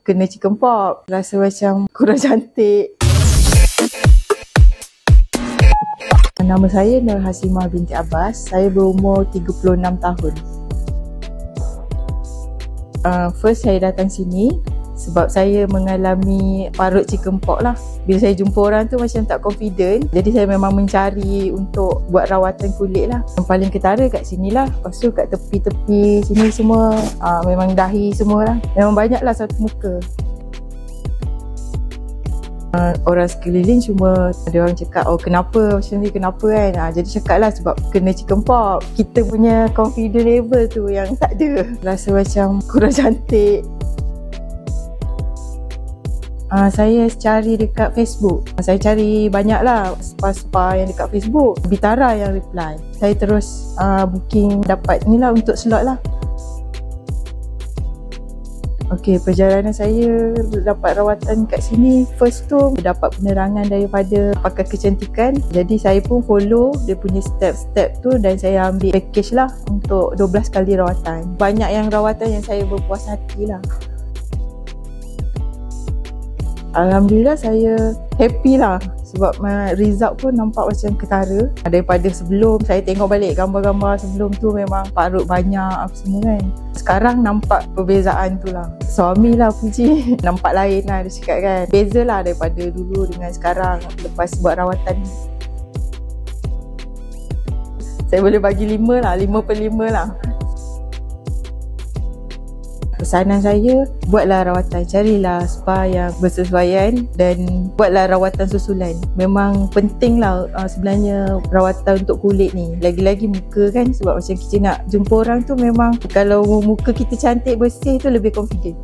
kena chicken pox. Rasa macam kurang cantik. Nama saya Nur Hasimah binti Abbas. Saya berumur 36 tahun. First saya datang sini sebab saya mengalami parut chicken pox lah. Bila saya jumpa orang tu macam tak confident. Jadi saya memang mencari untuk buat rawatan kulit lah. Yang paling ketara kat sini lah. Lepas tu kat tepi-tepi sini semua memang dahi semua lah. Memang banyak lah satu muka. Orang sekeliling cuma ada orang cakap, oh kenapa macam ni, kenapa kan. Jadi cakap lah sebab kena chicken pox. Kita punya confident level tu yang tak ada. Rasa macam kurang cantik. Saya cari dekat Facebook. Saya cari banyak lah spa-spa yang dekat Facebook. Bitara yang reply. Saya terus booking dapat ni lah untuk slot lah. Okey, perjalanan saya dapat rawatan kat sini. First tu dapat penerangan daripada pakar kecantikan. Jadi saya pun follow dia punya step-step tu dan saya ambil package lah untuk 12 kali rawatan. Banyak yang rawatan yang saya berpuas hati lah. Alhamdulillah saya happy lah sebab result pun nampak macam ketara daripada sebelum. Saya tengok balik gambar-gambar sebelum tu memang parut banyak apa semua kan. Sekarang nampak perbezaan tu lah. Suami lah puji nampak lain lah dia cakap kan. Beza lah daripada dulu dengan sekarang lepas buat rawatan ni. Saya boleh bagi 5 lah, 5/5 lah. Pesanan saya, buatlah rawatan, carilah spa yang bersesuaian dan buatlah rawatan susulan. Memang penting lah sebenarnya rawatan untuk kulit ni. Lagi-lagi muka kan, sebab macam kita nak jumpa orang tu memang kalau muka kita cantik, bersih tu lebih confident.